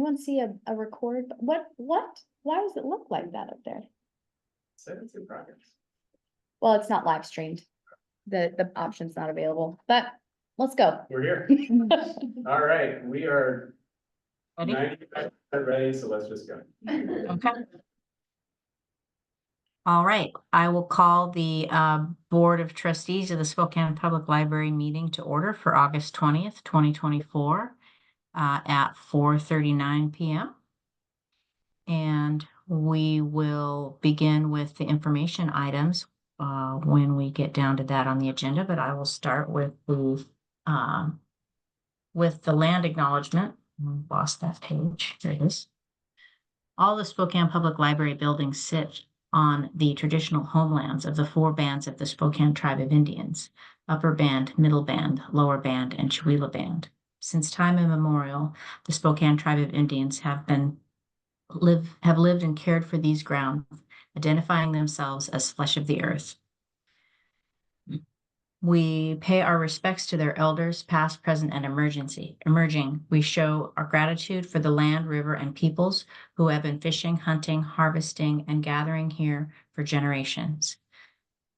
anyone see a record? Why does it look like that up there? 72 projects. Well, it's not live streamed. The option's not available, but let's go. We're here. All right, we are Ready? 95% ready, so let's just go. Okay. All right, I will call the Board of Trustees of the Spokane Public Library meeting to order for August 20th, 2024 at 4:39 p.m. And we will begin with the information items when we get down to that on the agenda, but I will start with the land acknowledgement. Lost that page. Here it is. All the Spokane Public Library buildings sit on the traditional homelands of the 4 bands of the Spokane Tribe of Indians: Upper Band, Middle Band, Lower Band, and Chewelah Band. Since time immemorial, the Spokane Tribe of Indians have lived and cared for these grounds, identifying themselves as flesh of the earth. We pay our respects to their elders, past, present, and emerging. We show our gratitude for the land, river, and peoples who have been fishing, hunting, harvesting, and gathering here for generations.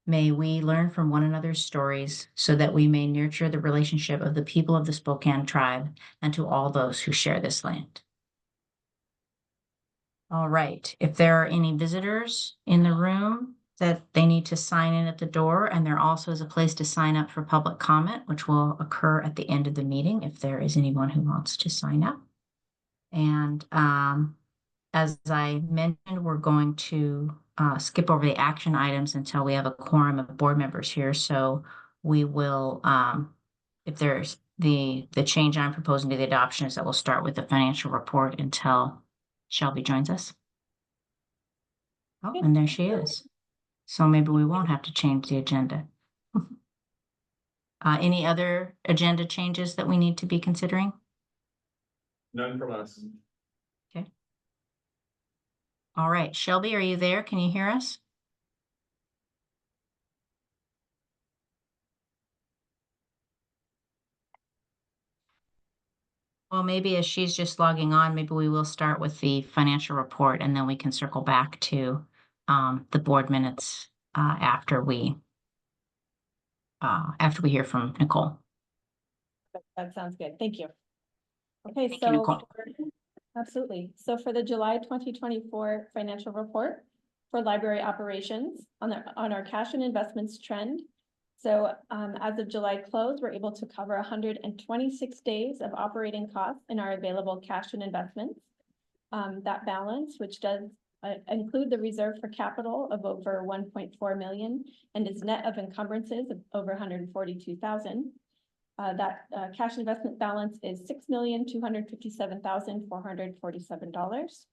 May we learn from one another's stories so that we may nurture the relationship of the people of the Spokane tribe and to all those who share this land. All right, if there are any visitors in the room, that they need to sign in at the door, and there also is a place to sign up for public comment, which will occur at the end of the meeting if there is anyone who wants to sign up. And as I mentioned, we're going to skip over the action items until we have a quorum of board members here. So we will, if there's the change I'm proposing to the adoption is that we'll start with the financial report until Shelby joins us. Oh, and there she is. So maybe we won't have to change the agenda. Any other agenda changes that we need to be considering? None from us. Okay. All right, Shelby, are you there? Can you hear us? Well, maybe as she's just logging on, maybe we will start with the financial report and then we can circle back to the board minutes after we hear from Nicole. That sounds good. Thank you. Okay, Thank you, Nicole. Absolutely. So for the July 2024 financial report for library operations on our cash and investments trend. So as of July close, we're able to cover 126 days of operating costs in our available cash and investments. That balance, which does include the reserve for capital of over 1.4 million and is net of encumbrances of over 142,000. That cash investment balance is $6,257,447.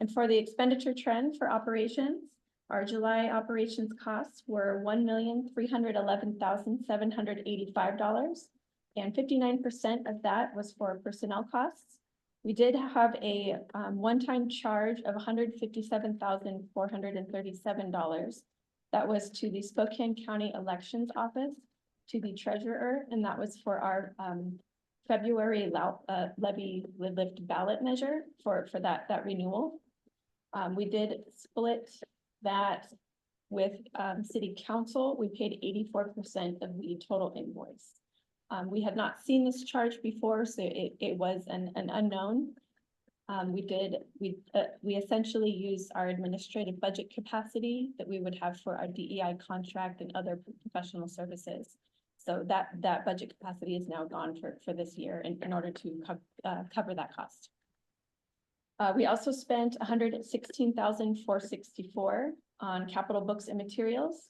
And for the expenditure trend for operations, our July operations costs were $1,311,785, and 59% of that was for personnel costs. We did have a one-time charge of $157,437. That was to the Spokane County Elections Office, to the treasurer, and that was for our February levy lift ballot measure for that renewal. We did split that with city council. We paid 84% of the total invoice. We had not seen this charge before, so it was an unknown. We essentially used our administrative budget capacity that we would have for our DEI contract and other professional services. So that budget capacity is now gone for this year in order to cover that cost. We also spent $116,464 on capital books and materials.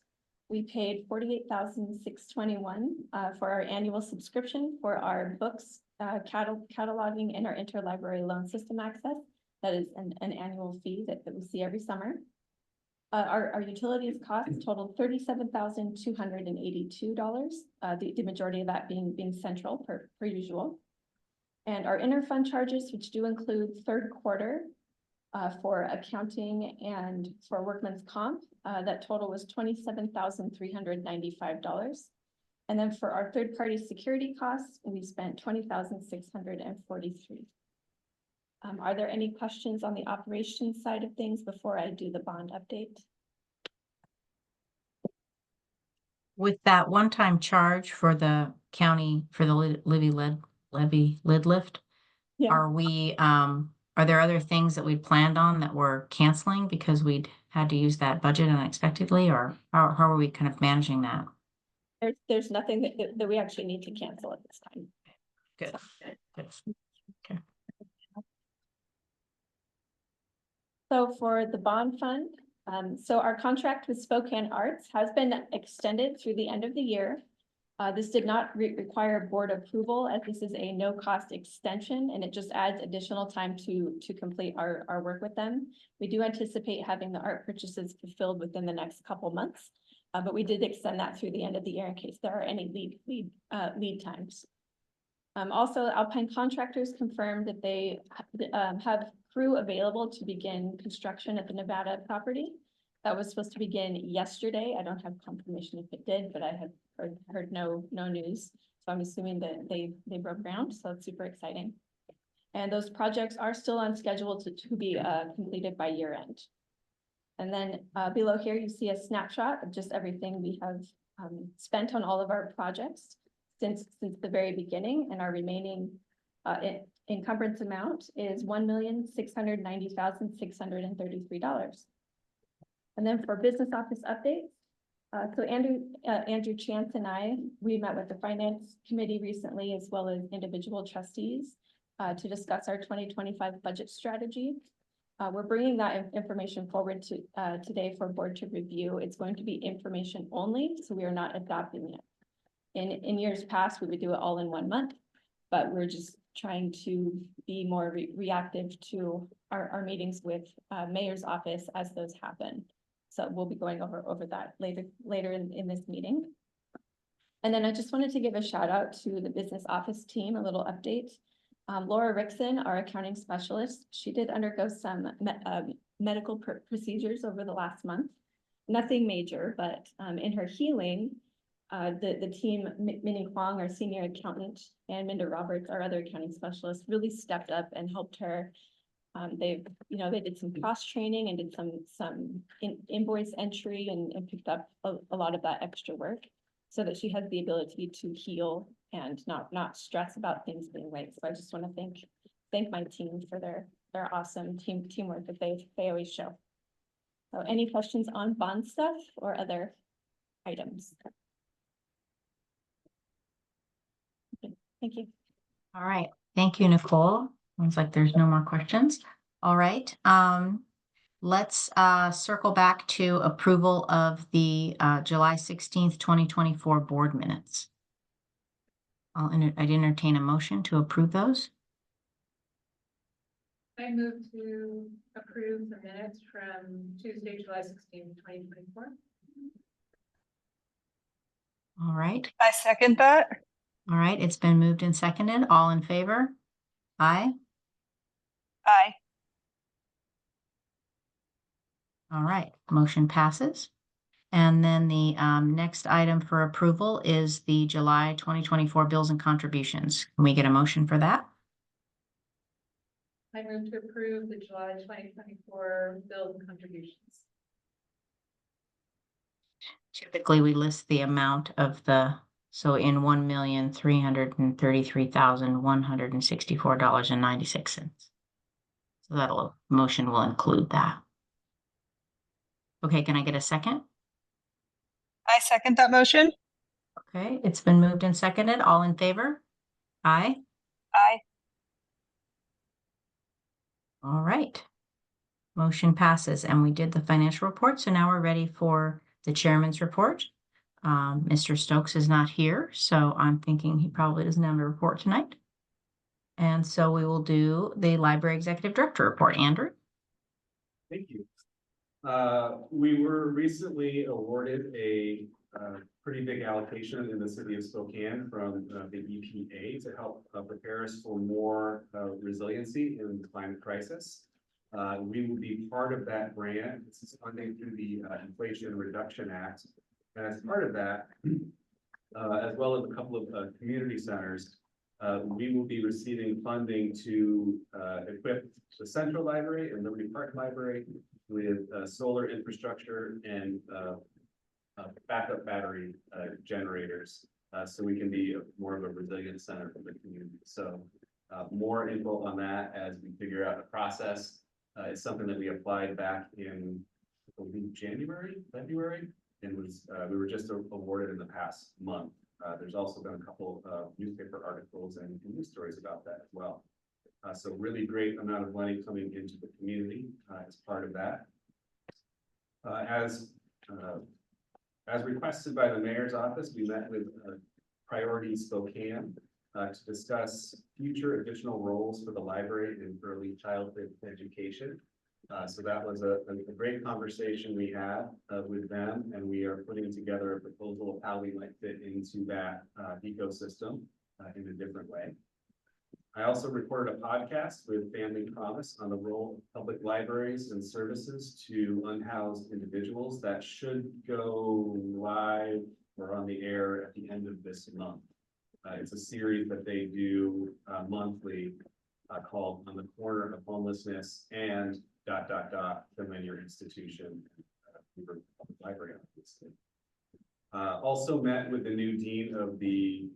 We paid $48,621 for our annual subscription for our books, cataloging, and our interlibrary loan system access. That is an annual fee that we see every summer. Our utilities costs totaled $37,282. The majority of that being central per usual. And our interfund charges, which do include third quarter for accounting and for workman's comp, that total was $27,395. And then for our third party security costs, we spent $20,643. Are there any questions on the operations side of things before I do the bond update? With that one-time charge for the county, for the levy lid lift, Yeah. are there other things that we'd planned on that we're canceling because we'd had to use that budget unexpectedly, or how are we kind of managing that? There's nothing that we actually need to cancel at this time. Good. Good. Okay. So for the bond fund, so our contract with Spokane Arts has been extended through the end of the year. This did not require board approval, as this is a no-cost extension, and it just adds additional time to complete our work with them. We do anticipate having the art purchases fulfilled within the next couple months, but we did extend that through the end of the year in case there are any lead times. Also, Alpine Contractors confirmed that they have crew available to begin construction at the Nevada property. That was supposed to begin yesterday. I don't have confirmation if it did, but I have heard no news. So I'm assuming that they broke ground, so it's super exciting. And those projects are still on schedule to be completed by year end. And then below here, you see a snapshot of just everything we have spent on all of our projects since the very beginning, and our remaining encumbrance amount is $1,690,633. And then for business office updates, so Andrew Chance and we met with the finance committee recently, as well as individual trustees to discuss our 2025 budget strategy. We're bringing that information forward to today for board to review. It's going to be information only, so we are not adopting it. In years past, we would do it all in 1 month, but we're just trying to be more reactive to our meetings with mayor's office as those happen. So we'll be going over that later in this meeting. And then I just wanted to give a shout out to the business office team, a little update. Laura Rickson, our accounting specialist, she did undergo some medical procedures over the last month. Nothing major, but in her healing, the team, Minnie Kwong, our senior accountant, and Minda Roberts, our other accounting specialist, really stepped up and helped her. They did some cross training and did some invoice entry and picked up a lot of that extra work so that she has the ability to heal and not stress about things being late. So I just want to thank my team for their awesome teamwork that they always show. So any questions on bond stuff or other items? Okay, thank you. All right. Thank you, Nicole. Looks like there's no more questions. All right. Let's circle back to approval of the July 16th, 2024 board minutes. I'd entertain a motion to approve those. I move to approve the minutes from Tuesday, July 16th, 2024. All right. I second that. All right. It's been moved and seconded. All in favor? Aye. Aye. All right. Motion passes. And then the next item for approval is the July 2024 bills and contributions. Can we get a motion for that? I move to approve the July 2024 bills and contributions. Typically, we list the amount of so in $1,333,164.96. So motion will include that. Okay, can I get a second? I second that motion. Okay, it's been moved and seconded. All in favor? Aye. Aye. All right. Motion passes, and we did the financial report. So now we're ready for the chairman's report. Mr. Stokes is not here, so I'm thinking he probably doesn't have a report tonight. And so we will do the library executive director report. Andrew? Thank you. We were recently awarded a pretty big allocation in the city of Spokane from the EPA to help prepare us for more resiliency in the climate crisis. We will be part of that grant. This is funding through the Inflation Reduction Act. And as part of that, as well as a couple of community centers, we will be receiving funding to equip the Central Library and Liberty Park Library with solar infrastructure and backup battery generators, so we can be more of a resilient center for the community. So more info on that as we figure out the process. It's something that we applied back in, I believe, January, February, and was we were just awarded in the past month. There's also been a couple of newspaper articles and news stories about that as well. So really great amount of money coming into the community as part of that. As requested by the mayor's office, we met with Priority Spokane to discuss future additional roles for the library in early childhood education. So that was a great conversation we had with them, and we are putting together a proposal of how we might fit into that ecosystem in a different way. I also recorded a podcast with Family Promise on the role of public libraries and services to unhoused individuals that should go live or on the air at the end of this month. It's a series that they do monthly called On the Corner of Homelessness and ... Fill in your institution, library, obviously. Also met with the new dean of the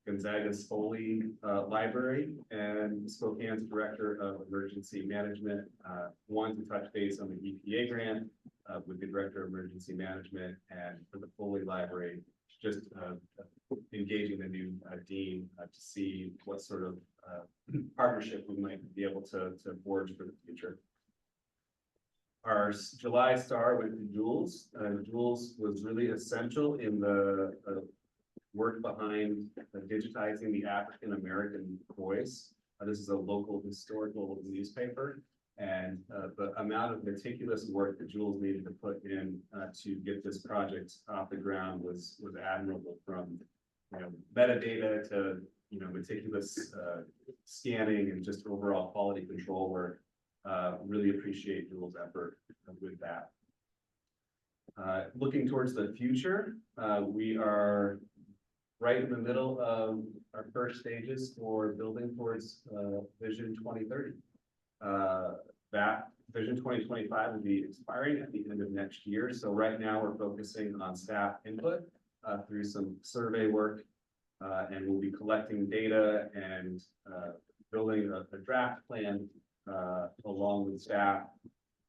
Gonzaga Spoli Library and Spokane's director of emergency management. One to touch base on the EPA grant with the director of emergency management, and for the Foley Library, just engaging the new dean to see what sort of partnership we might be able to forge for the future. Our July star went to Jules. Jules was really essential in the work behind digitizing the African American voice. This is a local historical newspaper, and the amount of meticulous work that Jules needed to put in to get this project off the ground was admirable, from metadata to meticulous scanning and just overall quality control work. Really appreciate Jules' effort with that. Looking towards the future, we are right in the middle of our first stages for building towards Vision 2030. That Vision 2025 will be expiring at the end of next year. So right now we're focusing on staff input through some survey work, and we'll be collecting data and building a draft plan along with staff,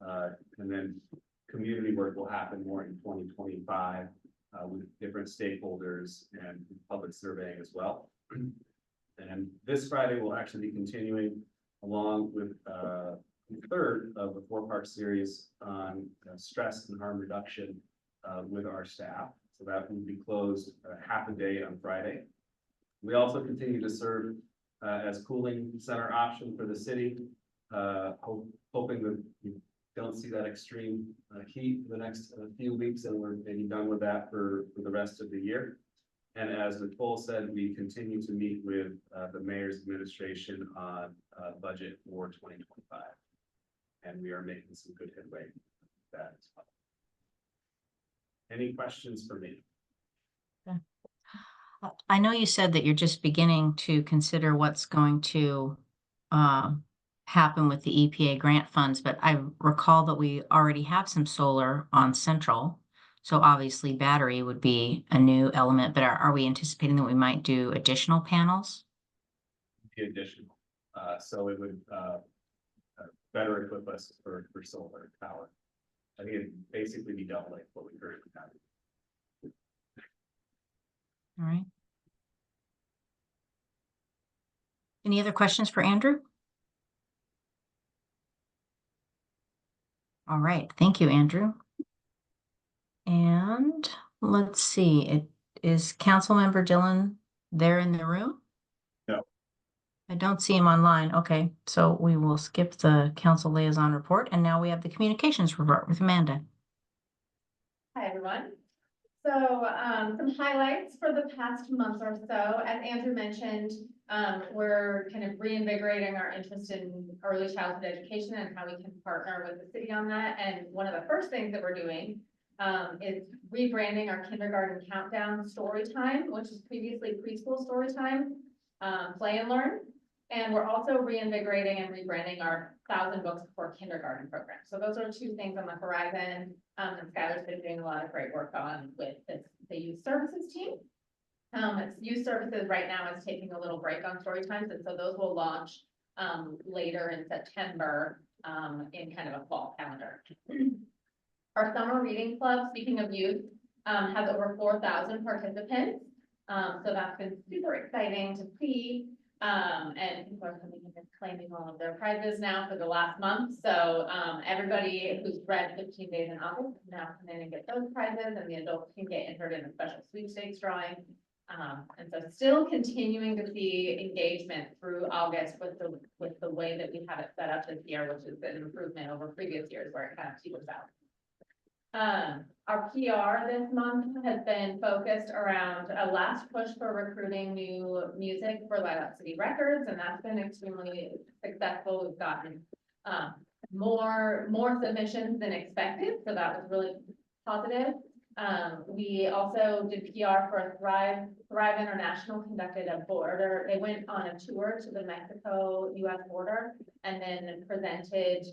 and then community work will happen more in 2025 with different stakeholders and public surveying as well. And this Friday we'll actually be continuing along with the third of the 4-part series on stress and harm reduction with our staff. So that will be closed half a day on Friday. We also continue to serve as cooling center option for the city. Hoping that we don't see that extreme heat for the next few weeks, and we're maybe done with that for the rest of the year. And as Nicole said, we continue to meet with the mayor's administration on budget for 2025, and we are making some good headway with that as well. Any questions for me? I know you said that you're just beginning to consider what's going to happen with the EPA grant funds, but I recall that we already have some solar on Central. So obviously battery would be a new element, but are we anticipating that we might do additional panels? The additional, so it would better equip us for solar power. I think it'd basically be doubling what we currently have. All right. Any other questions for Andrew? All right, thank you, Andrew. And let's see, is Councilmember Dillon there in the room? No. I don't see him online. Okay, so we will skip the council liaison report, and now we have the communications report with Amanda. Hi, everyone. So some highlights for the past month or so. As Andrew mentioned, we're kind of reinvigorating our interest in early childhood education and how we can partner with the city on that. And one of the first things that we're doing is rebranding our kindergarten countdown story time, which is previously preschool story time. play and learn. And we're also reinvigorating and rebranding our 1,000 Books for Kindergarten program. So those are two things on the horizon. And Skylar's been doing a lot of great work on with the youth services team. It's youth services right now is taking a little break on story times, and so those will launch later in September in kind of a fall calendar. Our summer reading club, speaking of youth, has over 4,000 participants. So that's been super exciting to see. And people are coming in and claiming all of their prizes now for the last month. So everybody who's read 15 Days in August can now come in and get those prizes, and the adults can get entered in a special sweepstakes drawing. And so still continuing to see engagement through August with the way that we have it set up this year, which is an improvement over previous years where it kind of peters out. Our PR this month has been focused around a last push for recruiting new music for Lilac City Records, and that's been extremely successful. We've gotten more submissions than expected, so that was really positive. We also did PR for Thrive International, conducted a border. They went on a tour to the Mexico-US border and then presented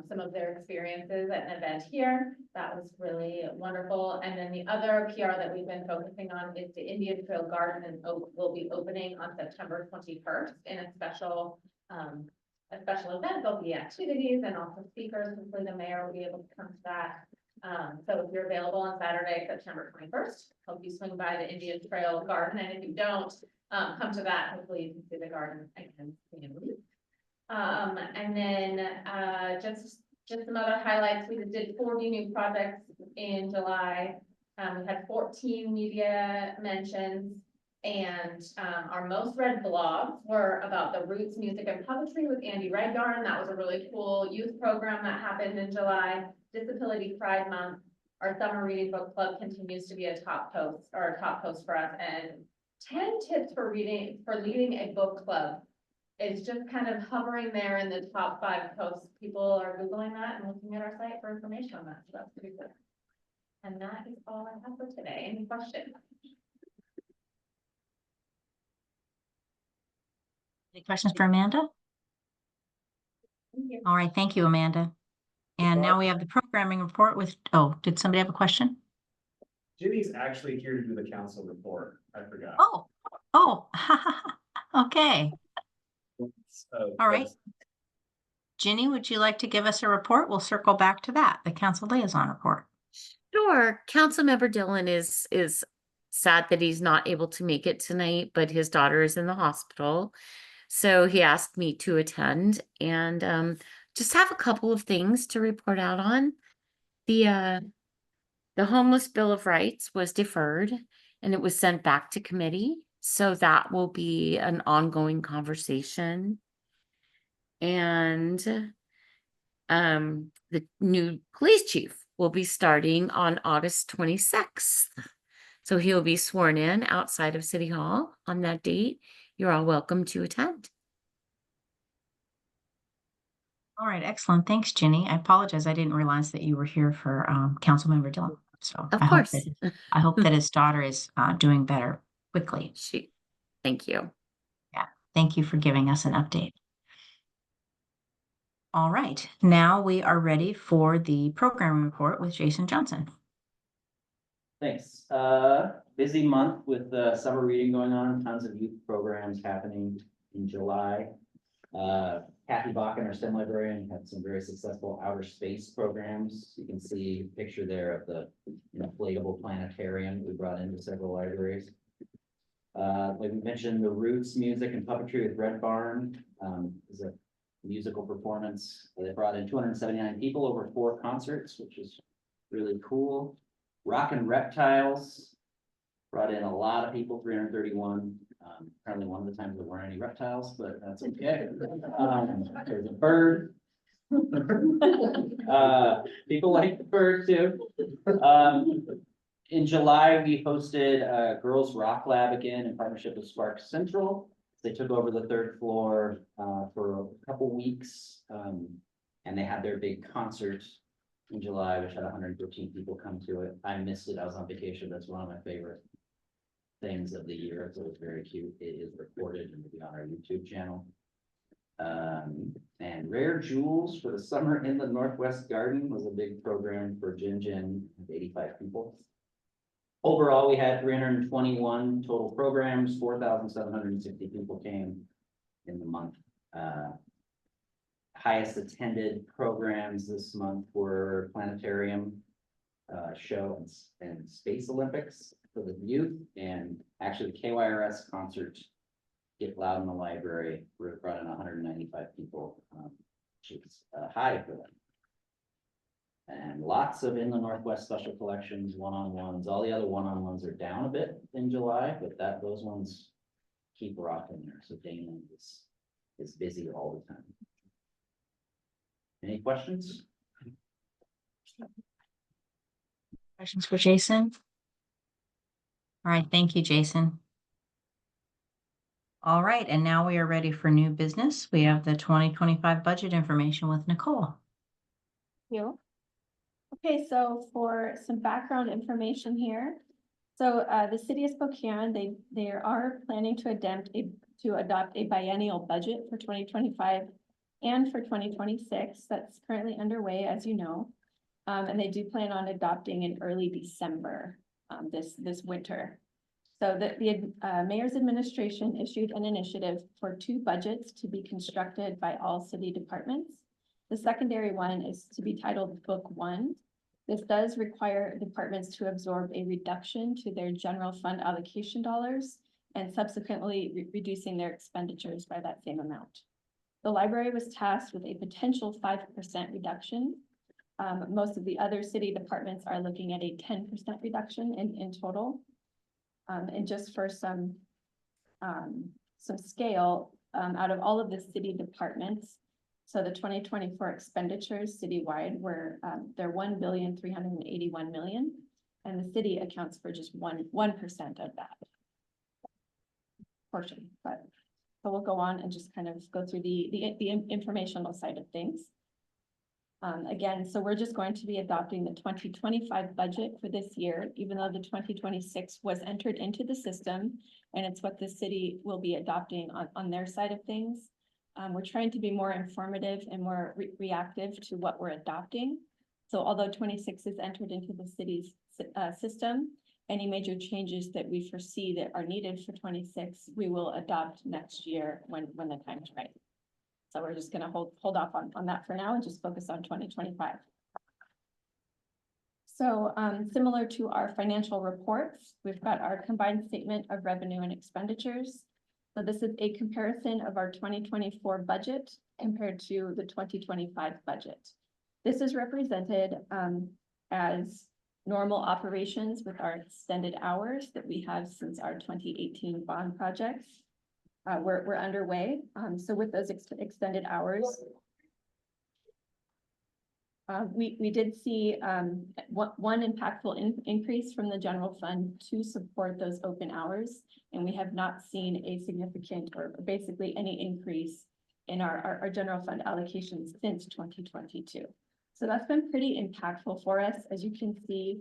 some of their experiences at an event here. That was really wonderful. And then the other PR that we've been focusing on is the Indian Trail Garden, and will be opening on September 21st in a special event. There'll be activities and also speakers. Hopefully the mayor will be able to come to that. So if you're available on Saturday, September 21st, hope you swing by the Indian Trail Garden. And if you don't come to that, hopefully you can see the garden again. And then just some other highlights. We did 40 new projects in July. We had 14 media mentions, and our most read blogs were about the Roots Music and Puppetry with Andy Redgarn. That was a really cool youth program that happened in July. Disability Pride Month. Our summer reading book club continues to be a top post for us, and 10 tips for leading a book club is just kind of hovering there in the top 5 posts. People are Googling that and looking at our site for information on that. So that's pretty good. And that is all I have for today. Any questions? Any questions for Amanda? Thank you. All right, thank you, Amanda. And now we have the programming report with, oh, did somebody have a question? Ginny's actually here to do the council report. I forgot. Oh, okay. All right. Ginny, would you like to give us a report? We'll circle back to that, the council liaison report. Sure. Councilmember Dillon is sad that he's not able to make it tonight, but his daughter is in the hospital. So he asked me to attend and just have a couple of things to report out on. The homeless Bill of Rights was deferred and it was sent back to committee. So that will be an ongoing conversation. And the new police chief will be starting on August 26th. So he'll be sworn in outside of City Hall on that date. You're all welcome to attend. All right, excellent. Thanks, Ginny. I apologize. I didn't realize that you were here for Councilmember Dillon. So Of I course. I hope that his daughter is doing better quickly. Thank you. Thank you for giving us an update. All right, now we are ready for the program report with Jason Johnson. Thanks. Busy month with summer reading going on, tons of youth programs happening in July. Kathy Bakken, our STEM librarian, had some very successful outer space programs. You can see a picture there of the inflatable planetarium we brought into several libraries. Like we mentioned, the Roots Music and Puppetry with Red Barn is a musical performance. They brought in 279 people over 4 concerts, which is really cool. Rockin' Reptiles brought in a lot of people, 331. Apparently one of the times there weren't any reptiles, but that's okay. There's a bird. People like the bird too. In July, we hosted a Girls Rock Lab again in partnership with Spark Central. They took over the 3rd floor for a couple weeks, and they had their big concert in July, which had 115 people come to it. I missed it. I was on vacation. That's one of my favorite things of the year, so it's very cute. It is recorded and will be on our YouTube channel. And Rare Jewels for the Summer in the Northwest Garden was a big program for Gin, with 85 people. Overall, we had 321 total programs, 4,760 people came in the month. Highest attended programs this month were planetarium, show and Space Olympics for the youth, and actually the KYRS concert, Get Loud in the Library, brought in 195 people, which is high for them. And lots of in the Northwest special collections, one-on-ones. All the other one-on-ones are down a bit in July, but those ones keep rocking there. So Dana is busy all the time. Any questions? Questions for Jason? All right, thank you, Jason. All right, and now we are ready for new business. We have the 2025 budget information with Nicole. You. Okay, so for some background information here. So the city of Spokane, they are planning to adopt a biennial budget for 2025 and for 2026. That's currently underway, as you know. And they do plan on adopting in early December this winter. So the mayor's administration issued an initiative for 2 budgets to be constructed by all city departments. The secondary one is to be titled Book 1. This does require departments to absorb a reduction to their general fund allocation dollars and subsequently reducing their expenditures by that same amount. The library was tasked with a potential 5% reduction. Most of the other city departments are looking at a 10% reduction in total. And just for some scale, out of all of the city departments, so the 2024 expenditures citywide were they're $1,381 million, and the city accounts for just 1% of that portion. But so we'll go on and just kind of go through the informational side of things. Again, so we're just going to be adopting the 2025 budget for this year, even though the 2026 was entered into the system, and it's what the city will be adopting on their side of things. We're trying to be more informative and more reactive to what we're adopting. So although 26 is entered into the city's system, any major changes that we foresee that are needed for 26, we will adopt next year when the time is right. So we're just gonna hold off on that for now and just focus on 2025. So similar to our financial reports, we've got our combined statement of revenue and expenditures. So this is a comparison of our 2024 budget compared to the 2025 budget. This is represented as normal operations with our extended hours that we have since our 2018 bond projects. We're underway. So with those extended hours, we did see one impactful increase from the general fund to support those open hours. And we have not seen a significant or basically any increase in our general fund allocations since 2022. So that's been pretty impactful for us. As you can see,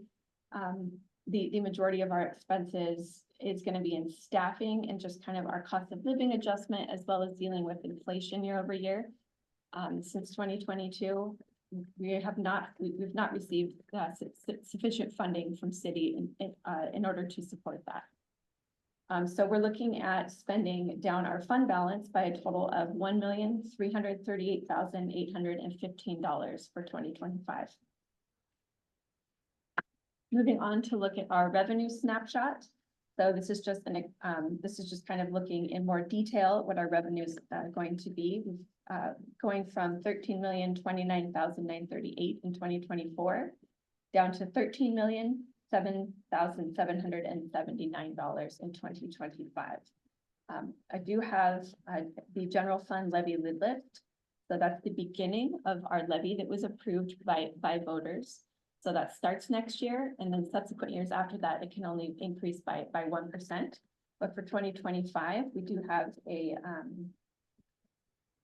the majority of our expenses is going to be in staffing and just kind of our cost of living adjustment, as well as dealing with inflation year over year. Since 2022, we've not received sufficient funding from city in order to support that. So we're looking at spending down our fund balance by a total of $1,338,815 for 2025. Moving on to look at our revenue snapshot. So this is just kind of looking in more detail what our revenues are going to be. Going from $13,029,938 in 2024 down to $13,007,779 in 2025. I do have the general fund levy lid lift. So that's the beginning of our levy that was approved by voters. So that starts next year, and then subsequent years after that, it can only increase by 1%. But for 2025, we do have a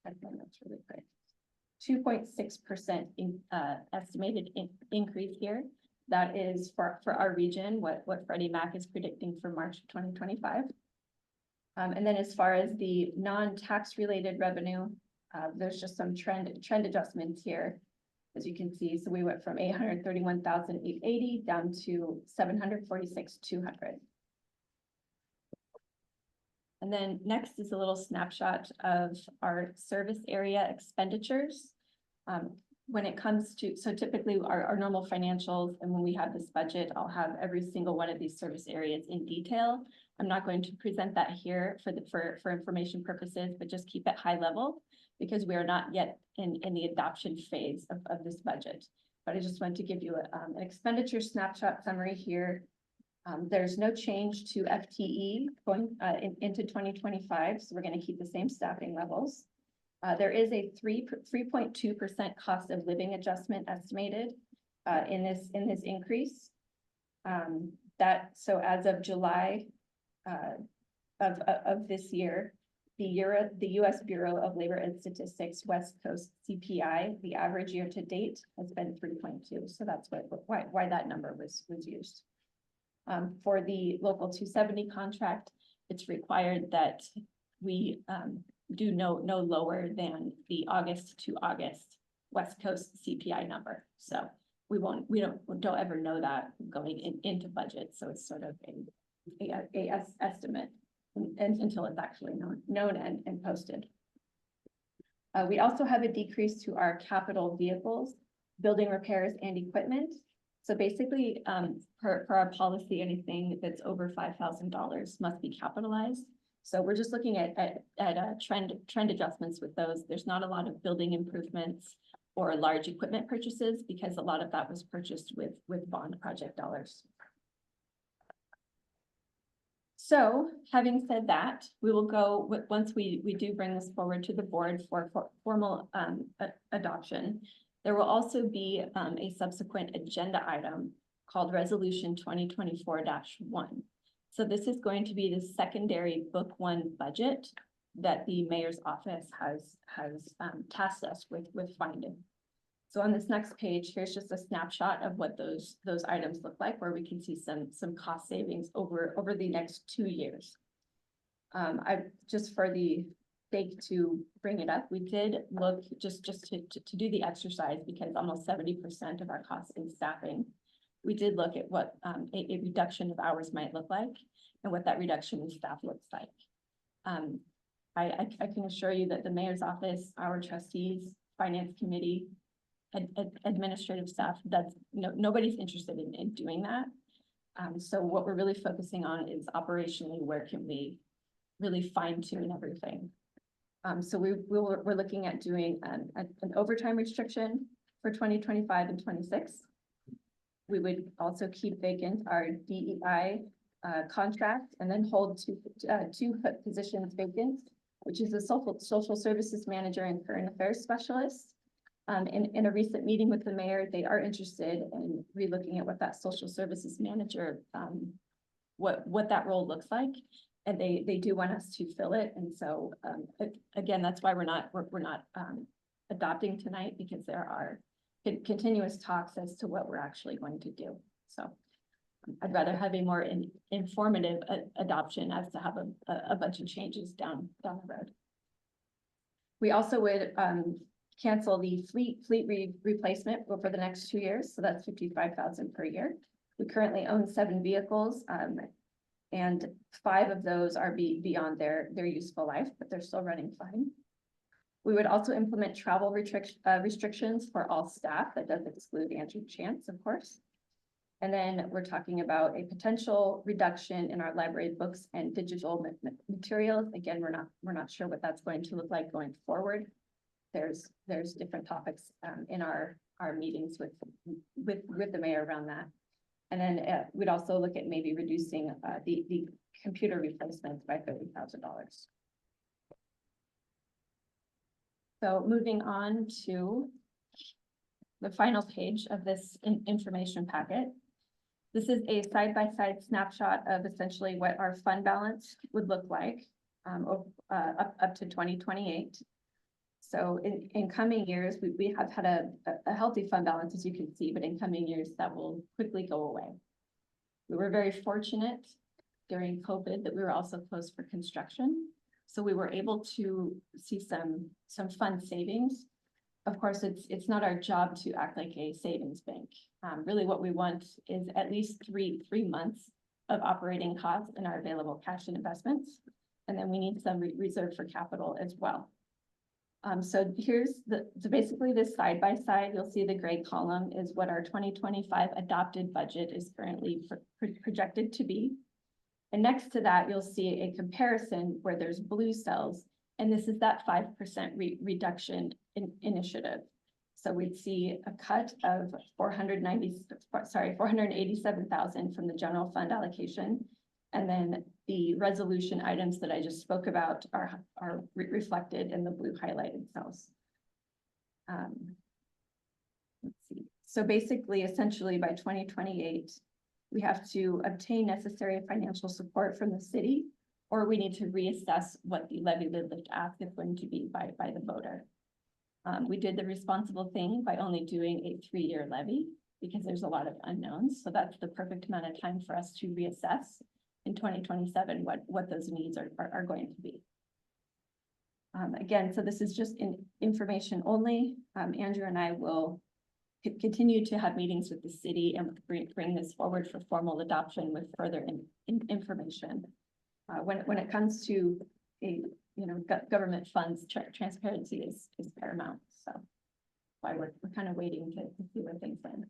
2.6% estimated increase here. That is for our region, what Freddie Mac is predicting for March of 2025. And then as far as the non-tax related revenue, there's just some trend adjustments here. As you can see, so we went from 831,880 down to 746,200. And then next is a little snapshot of our service area expenditures. When it comes to, so typically our normal financials, and when we have this budget, I'll have every single one of these service areas in detail. I'm not going to present that here for information purposes, but just keep it high level because we are not yet in the adoption phase of this budget. But I just want to give you an expenditure snapshot summary here. There's no change to FTE going into 2025, so we're going to keep the same staffing levels. There is a 3.2% cost of living adjustment estimated in this increase. So as of July of this year, the U.S. Bureau of Labor and Statistics West Coast CPI, the average year to date has been 3.2. So that's why that number was used. For the local 270 contract, it's required that we do no lower than the August to August West Coast CPI number. So we don't ever know that going into budget. So it's sort of a estimate and until it's actually known and posted. We also have a decrease to our capital vehicles, building repairs and equipment. So basically, for our policy, anything that's over $5,000 must be capitalized. So we're just looking at trend adjustments with those. There's not a lot of building improvements or large equipment purchases because a lot of that was purchased with bond project dollars. So having said that, we will go once we do bring this forward to the board for formal adoption. There will also be a subsequent agenda item called Resolution 2024-1. So this is going to be the secondary Book 1 budget that the mayor's office has tasked us with finding. So on this next page, here's just a snapshot of what those items look like, where we can see some cost savings over the next 2 years. I just for the sake to bring it up, we did look just to do the exercise because almost 70% of our costs in staffing. We did look at what a reduction of hours might look like and what that reduction in staff looks like. I can assure you that the mayor's office, our trustees, finance committee, administrative staff, nobody's interested in doing that. So what we're really focusing on is operationally, where can we really fine tune everything? So we're looking at doing an overtime restriction for 2025 and 26. We would also keep vacant our DEI contract and then hold two positions vacant, which is a social services manager and current affairs specialist. In a recent meeting with the mayor, they are interested in relooking at what that social services manager, what that role looks like. And they do want us to fill it. And so again, that's why we're not adopting tonight, because there are continuous talks as to what we're actually going to do. So I'd rather have a more informative adoption as to have a bunch of changes down the road. We also would cancel the fleet replacement for the next 2 years. So that's $55,000 per year. We currently own 7 vehicles, and 5 of those are beyond their useful life, but they're still running fine. We would also implement travel restrictions for all staff. That does exclude Andrew Chance, of course. And then we're talking about a potential reduction in our library books and digital materials. Again, we're not sure what that's going to look like going forward. There's different topics in our meetings with the mayor around that. And then we'd also look at maybe reducing the computer replacements by $30,000. So moving on to the final page of this information packet. This is a side-by-side snapshot of essentially what our fund balance would look like up to 2028. So in coming years, we have had a healthy fund balance, as you can see, but in coming years, that will quickly go away. We were very fortunate during COVID that we were also closed for construction. So we were able to see some fund savings. Of course, it's not our job to act like a savings bank. Really what we want is at least three months of operating costs in our available cash and investments. And then we need some reserve for capital as well. So here's so basically this side by side, you'll see the gray column is what our 2025 adopted budget is currently projected to be. And next to that, you'll see a comparison where there's blue cells, and this is that 5% reduction in initiative. So we'd see a cut of 487,000 from the general fund allocation. And then the resolution items that I just spoke about are reflected in the blue highlighted cells. Let's see. So basically, essentially by 2028, we have to obtain necessary financial support from the city, or we need to reassess what the levy lift ask is going to be by the voter. We did the responsible thing by only doing a 3-year levy because there's a lot of unknowns. So that's the perfect amount of time for us to reassess in 2027 what those needs are going to be. Again, so this is just information only. Andrew and I will continue to have meetings with the city and bring this forward for formal adoption with further information. When it comes to government funds, transparency is paramount. So why we're kind of waiting to see where things land.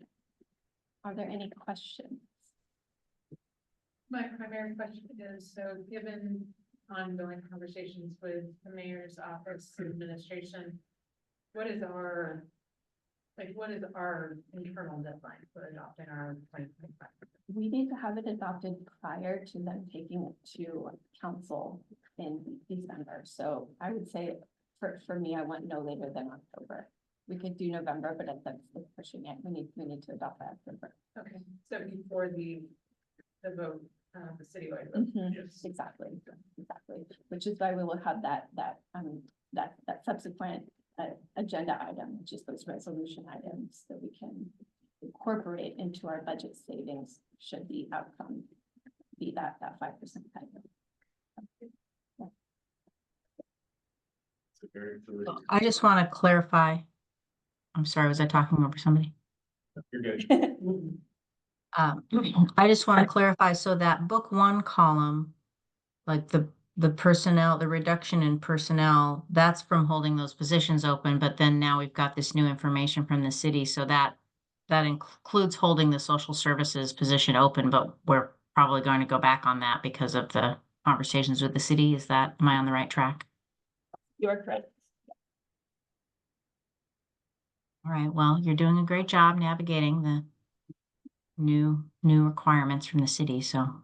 Are there any questions? My primary question is, so given ongoing conversations with the mayor's office and administration, what is our internal deadline for adopting our 2025? We need to have it adopted prior to them taking it to council in December. So I would say for me, I want no later than October. We could do November, but that's pushing it. We need to adopt that October. Okay, so before the vote, the citywide vote. Yes. Exactly. Which is why we will have that subsequent agenda item, which is those resolution items that we can incorporate into our budget savings should the outcome be that 5% cut. I just want to clarify. I'm sorry, was I talking over somebody? You're good. I just want to clarify, so that book 1 column, like the personnel, the reduction in personnel, that's from holding those positions open, but then now we've got this new information from the city, so that includes holding the social services position open, but we're probably going to go back on that because of the conversations with the city. Am I on the right track? You're correct. All right, well, you're doing a great job navigating the new requirements from the city, so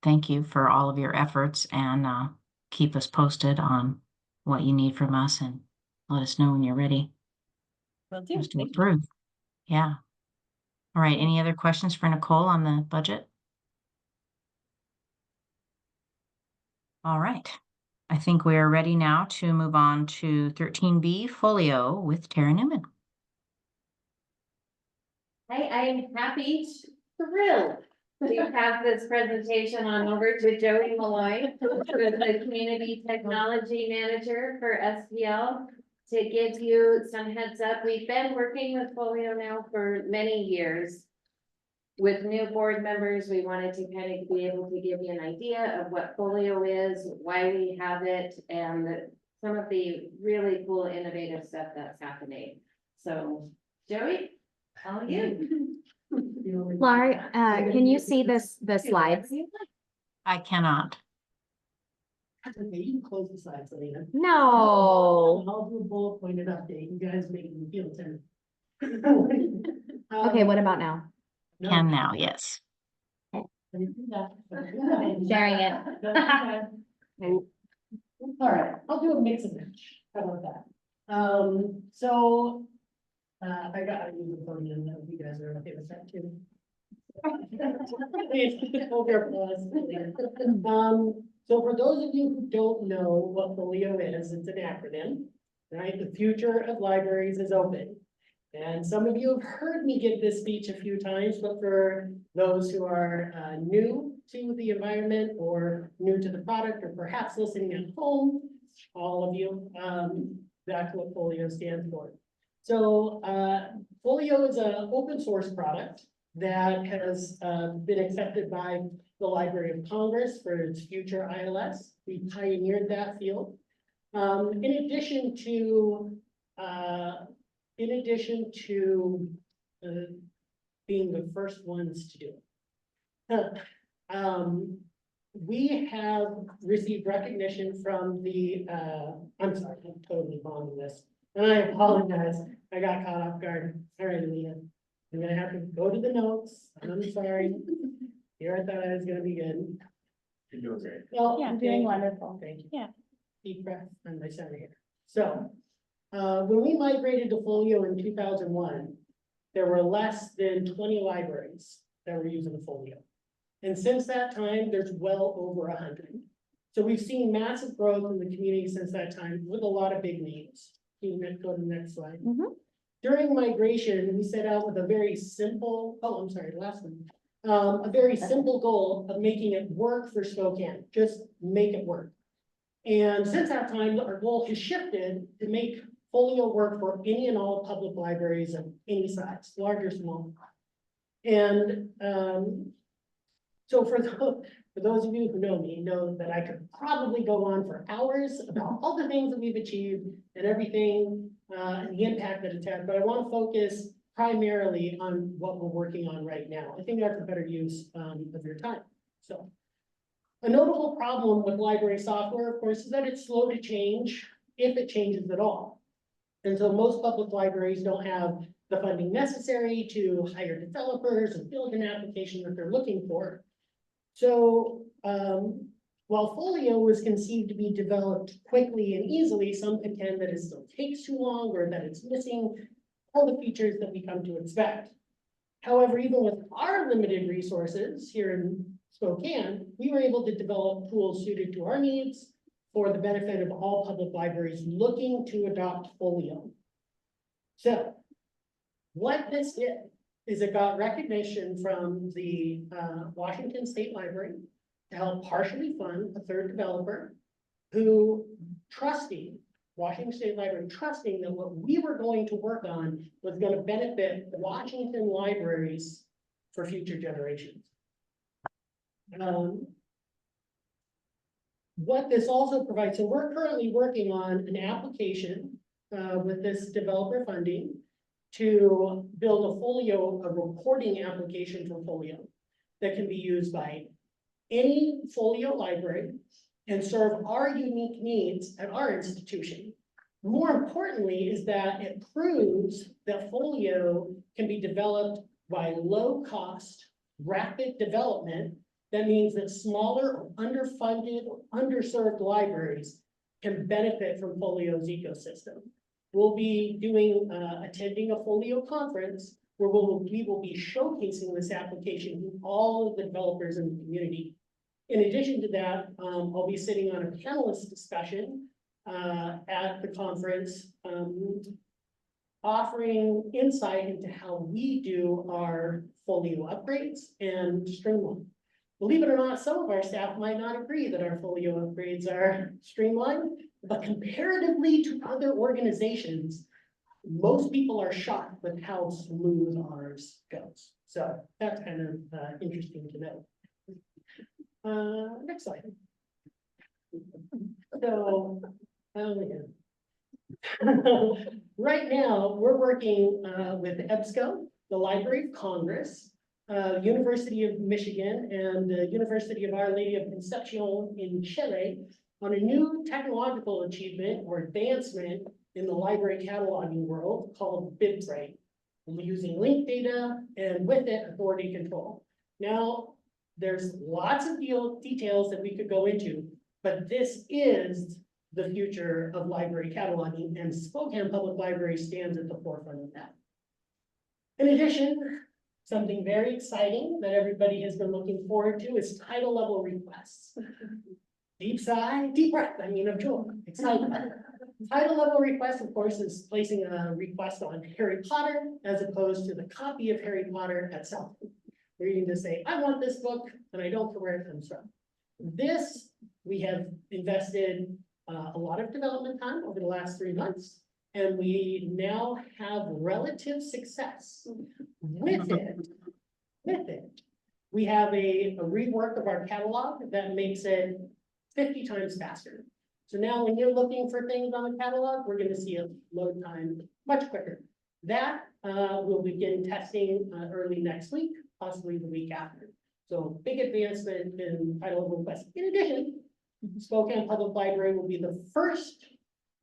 thank you for all of your efforts, and keep us posted on what you need from us and let us know when you're ready. Will do. Just to approve. Yeah. All right, any other questions for Nicole on the budget? All right. I think we are ready now to move on to 13B Folio with Tara Newman. I'm thrilled to pass this presentation on over to Jody Malloy, who is the Community Technology Manager for SPL. To give you some heads up, we've been working with Folio now for many years. With new board members, we wanted to kind of be able to give you an idea of what Folio is, why we have it, and some of the really cool innovative stuff that's happening. So, Joey, all you. Laura, can you see the slides? I cannot. Okay, you can close the slides, Selena. No. I'll do a bullet pointed update. You guys make me feel ten. Okay, what about now? Can now, yes. Sharing it. All right, I'll do a mix and match. How about that? So, I got to use the phone and if you guys are okay with that too. So for those of you who don't know what Folio is, it's an acronym, right? The future of libraries is open. And some of you have heard me give this speech a few times, but for those who are new to the environment or new to the product, or perhaps listening at home, all of you, that's what Folio stands for. So Folio is an open source product that has been accepted by the Library of Congress for its future ILS. We pioneered that field. In addition to being the first ones to do it. We have received recognition from the, I'm sorry, I'm totally wrong with this. And I apologize, I got caught off guard. All right, Leah, I'm gonna have to go to the notes. I'm sorry. Here I thought I was gonna be good. You're doing great. Well, Yeah, thank doing you. wonderful. Thank you. Yeah. Deep breath on my center here. So, when we migrated to Folio in 2001, there were less than 20 libraries that were using Folio. And since that time, there's well over 100. So we've seen massive growth in the community since that time with a lot of big names. Can you go to the next slide? Mhm. During migration, we set out with a very simple, oh, I'm sorry, last one. A very simple goal of making it work for Spokane, just make it work. And since that time, our goal has shifted to make Folio work for any and all public libraries of any size, large or small. And so for those of you who know me, know that I could probably go on for hours about all the things that we've achieved and everything, and the impact that it's had, but I want to focus primarily on what we're working on right now. I think that's a better use of your time. So a notable problem with library software, of course, is that it's slow to change, if it changes at all. And so most public libraries don't have the funding necessary to hire developers and build an application that they're looking for. So while Folio was conceived to be developed quickly and easily, some contend that it still takes too long or that it's missing all the features that we come to expect. However, even with our limited resources here in Spokane, we were able to develop tools suited to our needs for the benefit of all public libraries looking to adopt Folio. So what this did is it got recognition from the Washington State Library to help partially fund a third developer who Washington State Library trusting that what we were going to work on was going to benefit Washington libraries for future generations. What this also provides, so we're currently working on an application with this developer funding to build a reporting application for Folio that can be used by any Folio library and serve our unique needs at our institution. More importantly is that it proves that Folio can be developed by low cost, rapid development. That means that smaller or underfunded or underserved libraries can benefit from Folio's ecosystem. We'll be attending a Folio conference where we will be showcasing this application to all of the developers in the community. In addition to that, I'll be sitting on a panelist discussion at the conference, offering insight into how we do our Folio upgrades and streamline. Believe it or not, some of our staff might not agree that our Folio upgrades are streamlined, but comparatively to other organizations, most people are shocked with how smooth ours goes. So that's kind of interesting to know. Next slide. So, right now, we're working with EBSCO, the Library of Congress, University of Michigan, and the University of Our Lady of Concepcion in Chile on a new technological achievement or advancement in the library cataloging world called BibRate. We're using linked data and with it authority control. Now, there's lots of details that we could go into, but this is the future of library cataloging, and Spokane Public Library stands at the forefront of that. In addition, something very exciting that everybody has been looking forward to is title level requests. Deep sigh, deep breath, I mean, of joy, excitement. Title level request, of course, is placing a request on Harry Potter as opposed to the copy of Harry Potter at South. Where you can just say, I want this book, and I don't care where it comes from. This, we have invested a lot of development time over the last 3 months. And we now have relative success with it. With it, we have a rework of our catalog that makes it 50 times faster. So now when you're looking for things on the catalog, we're gonna see a load time much quicker. That we'll begin testing early next week, possibly the week after. So big advancement in title of request. In addition, Spokane Public Library will be the first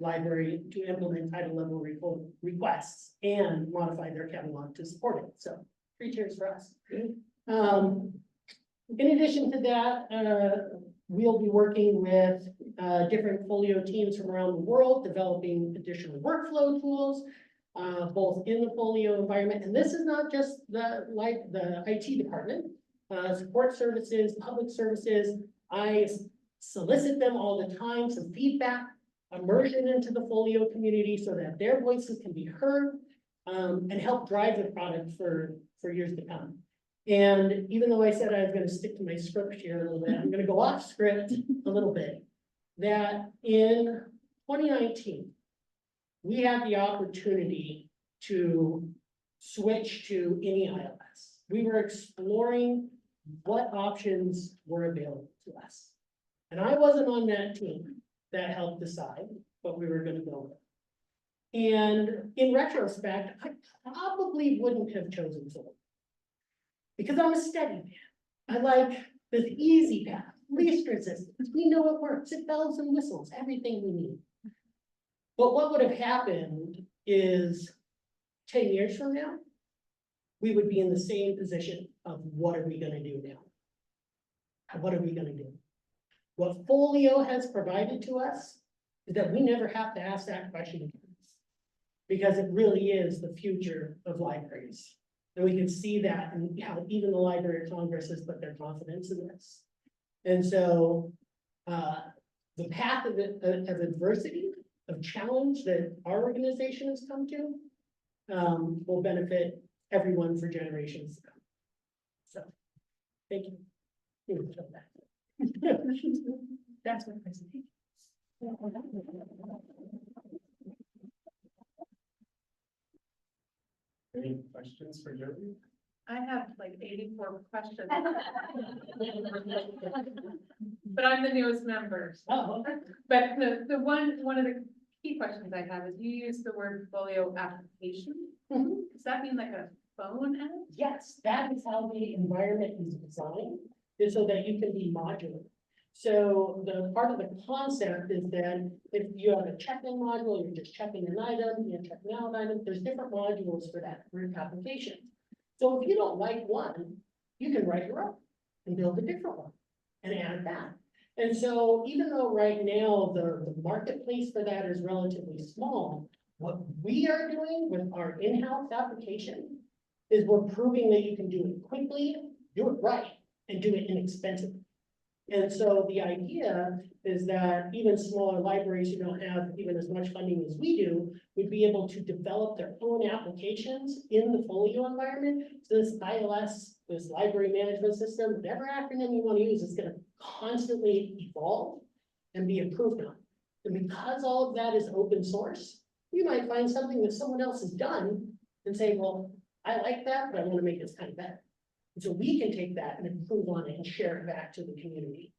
library to implement title level requests and modify their catalog to support it. So 3 cheers for us. In addition to that, we'll be working with different folio teams from around the world, developing additional workflow tools, both in the folio environment. And this is not just the IT department, support services, public services. I solicit them all the time, some feedback, immersion into the folio community so that their voices can be heard, and help drive the product for years to come. And even though I said I was gonna stick to my script here a little bit, I'm gonna go off script a little bit. That in 2019, we had the opportunity to switch to any ILS. We were exploring what options were available to us. And I wasn't on that team that helped decide what we were gonna go with. And in retrospect, I probably wouldn't have chosen Zoll. Because I'm a steady man. I like this easy path, least resistance. We know it works. It bells and whistles, everything we need. But what would have happened is 10 years from now, we would be in the same position of what are we gonna do now? What are we gonna do? What Folio has provided to us is that we never have to ask that question again. Because it really is the future of libraries. And we can see that and how even the Library of Congress has put their confidence in this. And so the path of adversity, of challenge that our organization has come to will benefit everyone for generations to come. So, thank you. That's my presentation. Any questions for Jody? I have like 84 questions. But I'm the newest member. Oh, But one of the key questions I have is you use the word folio application. Mhm. Does that mean like a phone app? yes, that is how the environment is designed, is so that you can be modular. So the part of the concept is that if you have a check-in module, you're just checking an item, you're checking out an item, there's different modules for that group application. So if you don't like one, you can write your own and build a different one and add that. And so even though right now the marketplace for that is relatively small, what we are doing with our in-house application is we're proving that you can do it quickly, do it right, and do it inexpensively. And so the idea is that even smaller libraries who don't have even as much funding as we do would be able to develop their own applications in the Folio environment. So this ILS, this library management system, whatever acronym you want to use, is going to constantly evolve and be improved on. And because all of that is open source, you might find something that someone else has done and say, well, I like that, but I want to make this kind of better. And so we can take that and improve on it and share it back to the community.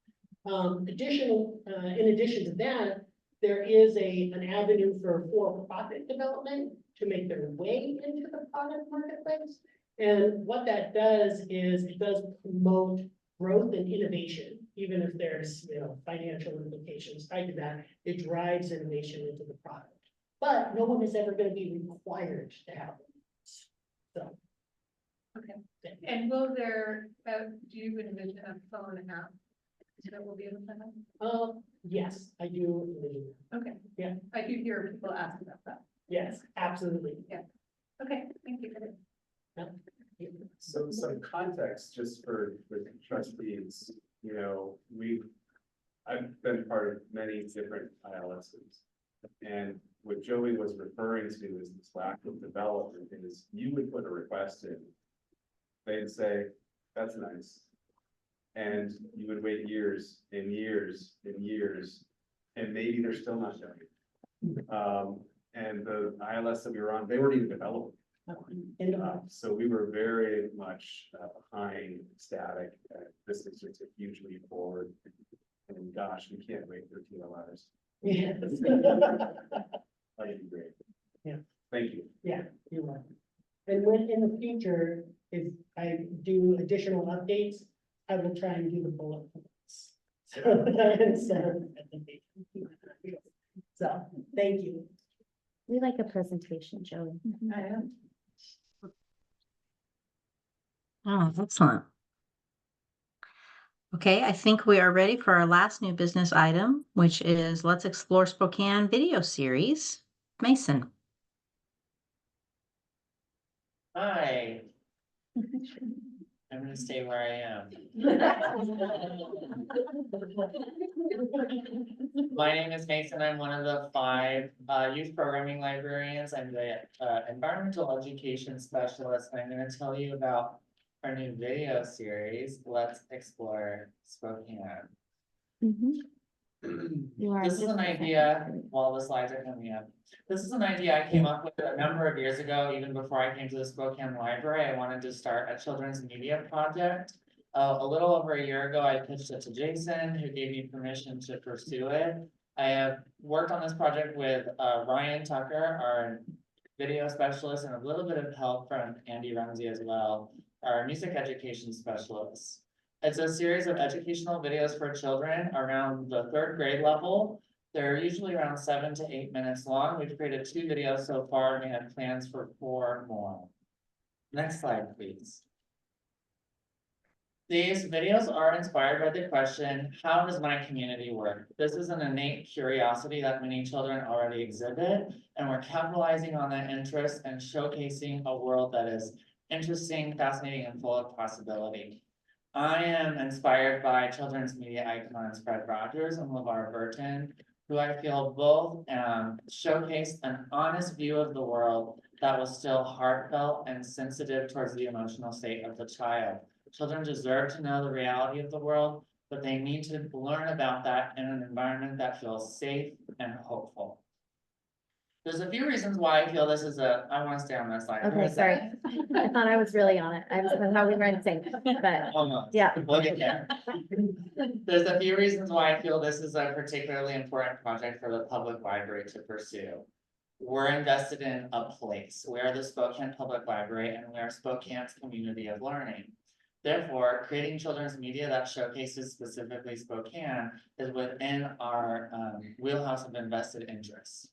In addition to that, there is an avenue for for-profit development to make their way into the product marketplace. And what that does is it does promote growth and innovation, even if there's financial implications tied to that. It drives innovation into the product. But no one is ever going to be required to have it. So. Okay. And will there, do you envision a phone app that will be able to have? Yes, I do envision that. Okay. Yeah. I do hear people ask about that. Yes, absolutely. Okay, thank you. So some context just for the trustees, I I've been part of many different ILSs. And what Joey was referring to is this lack of development is you would put a request in. They'd say, that's nice. And you would wait years and years and years, and maybe they're still not done. And the ILS that we were on, they weren't even developing. So we were very much behind static. This is just a huge leap forward. And gosh, we can't wait 13 hours. Yes. That'd be great. Yeah. Thank you. Yeah, you're welcome. And when in the future, if I do additional updates, I will try and do the bullet points. So, thank you. We like a presentation, Joey. I am. Oh, excellent. Okay, I think we are ready for our last new business item, which is Let's Explore Spokane video series. Mason. Hi. I'm gonna stay where I am. My name is Mason. I'm one of the 5 youth programming librarians. I'm the environmental education specialist. I'm gonna tell you about our new video series, Let's Explore Spokane. This is an idea, while the slides are coming up. This is an idea I came up with a number of years ago, even before I came to the Spokane Library. I wanted to start a children's media project. A little over a year ago, I pitched it to Jason, who gave me permission to pursue it. I have worked on this project with Ryan Tucker, our video specialist, and a little bit of help from Andy Rumsey as well, our music education specialist. It's a series of educational videos for children around the 3rd grade level. They're usually around 7 to 8 minutes long. We've created 2 videos so far, and we have plans for 4 more. Next slide, please. These videos are inspired by the question, how does my community work? This is an innate curiosity that many children already exhibit, and we're capitalizing on that interest and showcasing a world that is interesting, fascinating, and full of possibility. I am inspired by children's media icons Fred Rogers and LeVar Burton, who I feel both showcase an honest view of the world that was still heartfelt and sensitive towards the emotional state of the child. Children deserve to know the reality of the world, but they need to learn about that in an environment that feels safe and hopeful. There's a few reasons why I feel this is I want to stay on this slide. Okay, sorry. I thought I was really on it. I was how we were in sync, but Almost. yeah. We'll get there. There's a few reasons why I feel this is a particularly important project for the public library to pursue. We're invested in a place. We are the Spokane Public Library, and we are Spokane's community of learning. Therefore, creating children's media that showcases specifically Spokane is within our wheelhouse of invested interests.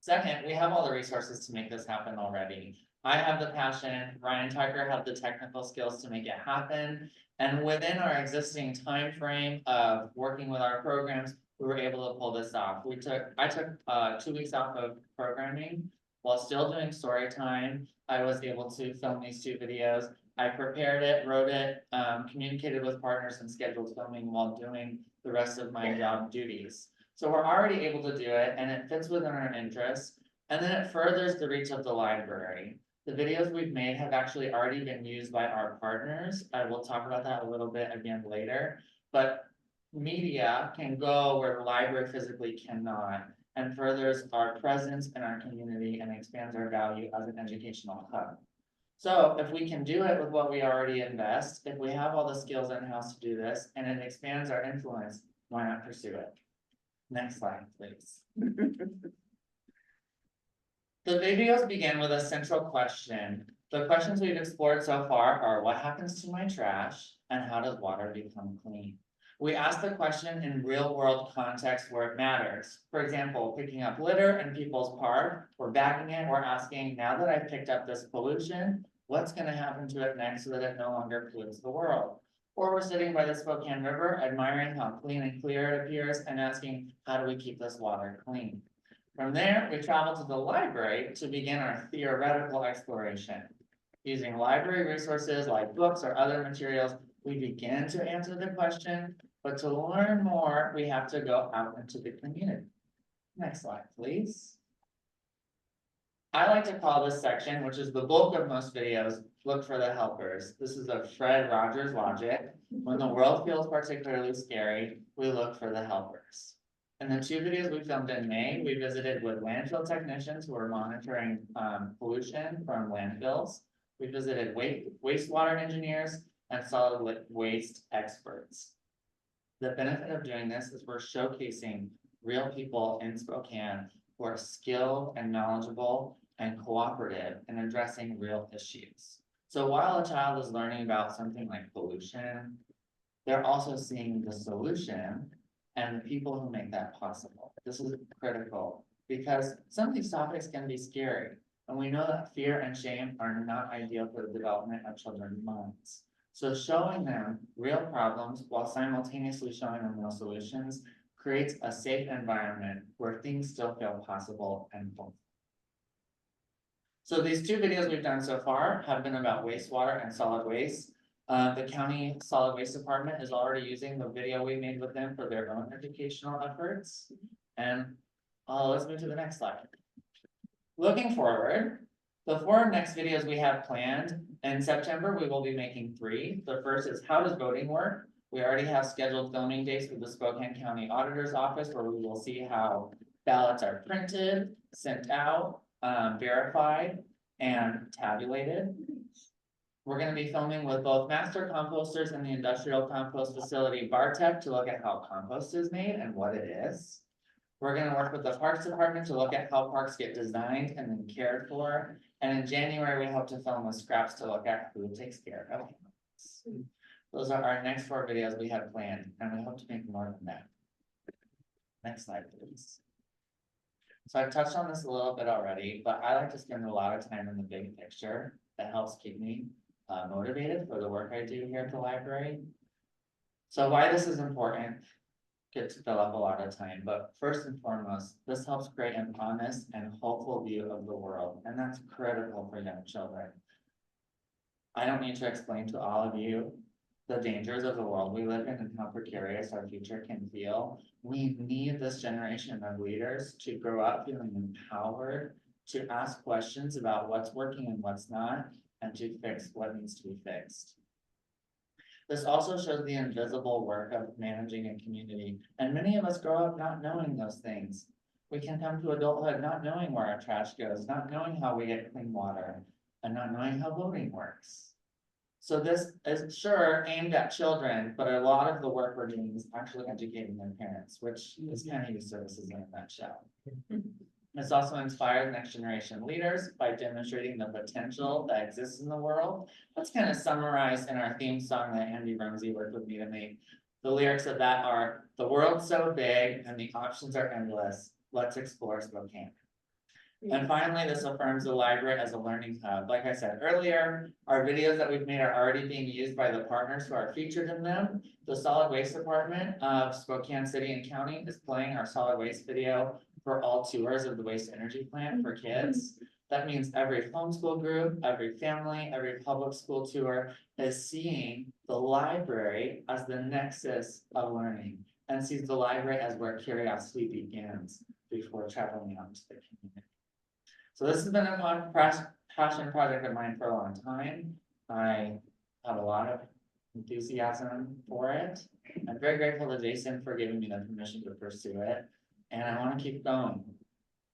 Second, we have all the resources to make this happen already. I have the passion, Ryan Tucker have the technical skills to make it happen. And within our existing time frame of working with our programs, we were able to pull this off. I took 2 weeks off of programming while still doing story time. I was able to film these 2 videos. I prepared it, wrote it, communicated with partners, and scheduled filming while doing the rest of my job duties. So we're already able to do it, and it fits within our interests, and then it furthers the reach of the library. The videos we've made have actually already been used by our partners. I will talk about that a little bit again later, but media can go where the library physically cannot, and furthers our presence in our community and expands our value as an educational hub. So if we can do it with what we already invest, if we have all the skills in-house to do this, and it expands our influence, why not pursue it? Next slide, please. The videos begin with a central question. The questions we've explored so far are, what happens to my trash, and how does water become clean? We ask the question in real world context where it matters. For example, picking up litter in people's park, we're backing it, we're asking, now that I've picked up this pollution, what's gonna happen to it next so that it no longer pollutes the world? Or we're sitting by the Spokane River, admiring how clean and clear it appears, and asking, how do we keep this water clean? From there, we travel to the library to begin our theoretical exploration. Using library resources like books or other materials, we begin to answer the question, But to learn more, we have to go out into the community. Next slide, please. I like to call this section, which is the bulk of most videos, look for the helpers. This is a Fred Rogers logic. When the world feels particularly scary, we look for the helpers. In the 2 videos we filmed in May, we visited with landfill technicians who are monitoring pollution from landfills. We visited wastewater engineers and solid waste experts. The benefit of doing this is we're showcasing real people in Spokane who are skilled and knowledgeable and cooperative in addressing real issues. So while a child is learning about something like pollution, they're also seeing the solution and the people who make that possible. This is critical because some of these topics can be scary. And we know that fear and shame are not ideal for the development of children's minds. So showing them real problems while simultaneously showing them real solutions creates a safe environment where things still feel possible and hopeful. So these 2 videos we've done so far have been about wastewater and solid waste. The county solid waste department is already using the video we made with them for their own educational efforts. And let's move to the next slide. Looking forward, the 4 next videos we have planned in September, we will be making 3. The first is how does voting work? We already have scheduled filming dates with the Spokane County Auditor's Office where we will see how ballots are printed, sent out, verified, and tabulated. We're going to be filming with both master composters and the industrial compost facility Bartech to look at how compost is made and what it is. We're going to work with the Parks Department to look at how parks get designed and then cared for. And in January, we hope to film with Scraps to look at who takes care of animals. Those are our next 4 videos we have planned, and we hope to make more than that. Next slide, please. So I've touched on this a little bit already, but I like to spend a lot of time in the big picture. That helps keep me motivated for the work I do here at the library. So why this is important could fill up a lot of time, but first and foremost, this helps create an honest and hopeful view of the world, and that's critical for young children. I don't need to explain to all of you the dangers of the world we live in and how precarious our future can feel. We need this generation of leaders to grow up feeling empowered, to ask questions about what's working and what's not, and to fix what needs to be fixed. This also shows the invisible work of managing a community, and many of us grow up not knowing those things. We can come to adulthood not knowing where our trash goes, not knowing how we get clean water, and not knowing how voting works. So this is sure aimed at children, but a lot of the work we're doing is actually educating their parents, which is County Youth Services in a nutshell. This also inspires next generation leaders by demonstrating the potential that exists in the world. That's kind of summarized in our theme song that Andy Rumsey worked with me to make. The lyrics of that are, "The world's so big and the options are endless. Let's explore Spokane." And finally, this affirms the library as a learning hub. Like I said earlier, our videos that we've made are already being used by the partners who are featured in them. The Solid Waste Department of Spokane City and County is playing our solid waste video for all tours of the waste energy plant for kids. That means every homeschool group, every family, every public school tour is seeing the library as the nexus of learning and sees the library as where curiosity begins before traveling out to the community. So this has been a passion project of mine for a long time. I have a lot of enthusiasm for it. I'm very grateful to Jason for giving me the permission to pursue it. And I want to keep going.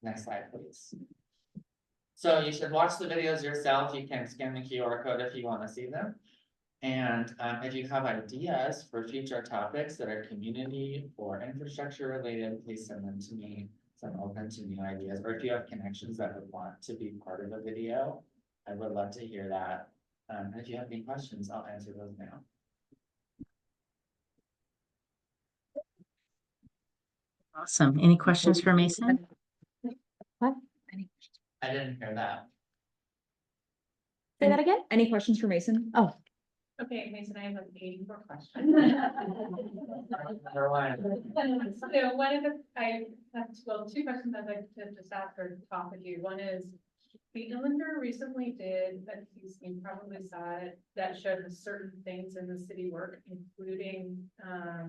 Next slide, please. So you should watch the videos yourself. You can scan the QR code if you want to see them. And if you have ideas for future topics that are community or infrastructure related, please send them to me. So I'm open to new ideas. Or if you have connections that would want to be part of a video, I would love to hear that. And if you have any questions, I'll answer those now. Awesome. Any questions for Mason? What? I didn't hear that. Say that again? Any questions for Mason? Oh, Okay, Mason, I have like 84 questions. Number one. So one of the, I have, well, 2 questions I'd like to just ask or talk with you. One is, The Illander recently did, that you probably saw it, that showed certain things in the city work, including, I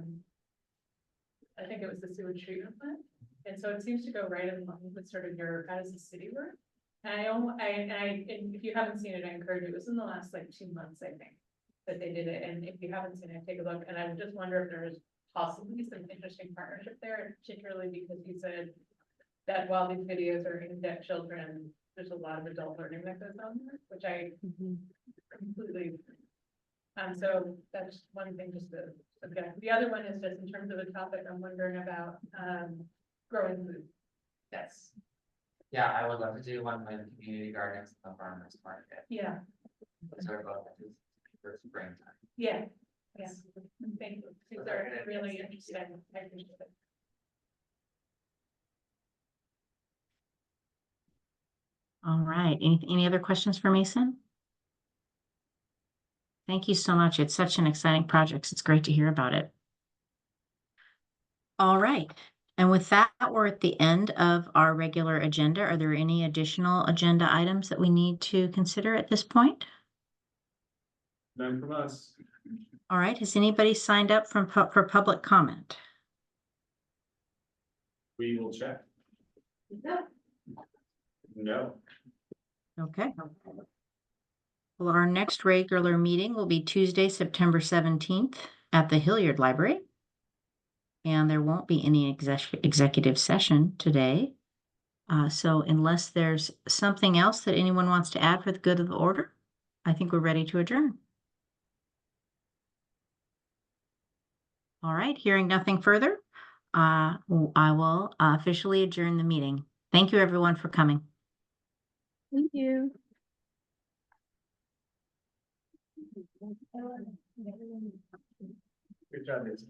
think it was the sewage treatment plant. And so it seems to go right in line with sort of your, how does the city work? And and if you haven't seen it, I encourage you, it was in the last like 2 months, I think, that they did it, and if you haven't seen it, take a look, and I would just wonder if there's possibly some interesting partnership there, particularly because you said that while these videos are aimed at children, there's a lot of adult learning that goes on there, which I completely. So that's one thing just to subject. The other one is just in terms of a topic I'm wondering about, growing food. Yes, Yeah, I would love to do one with community gardens and the farmers market. yeah, Those are both for springtime. yeah, yes, thank you. These are really interesting. I appreciate it. All right, any other questions for Mason? Thank you so much. It's such an exciting project. It's great to hear about it. All right, and with that, we're at the end of our regular agenda. Are there any additional agenda items that we need to consider at this point? None from us. All right, has anybody signed up for public comment? We will check. No. Okay. Well, our next regular meeting will be Tuesday, September 17th at the Hilliard Library. And there won't be any executive session today. So unless there's something else that anyone wants to add for the good of the order, I think we're ready to adjourn. All right, hearing nothing further, I will officially adjourn the meeting. Thank you, everyone, for coming. Thank you. Good job, Nancy.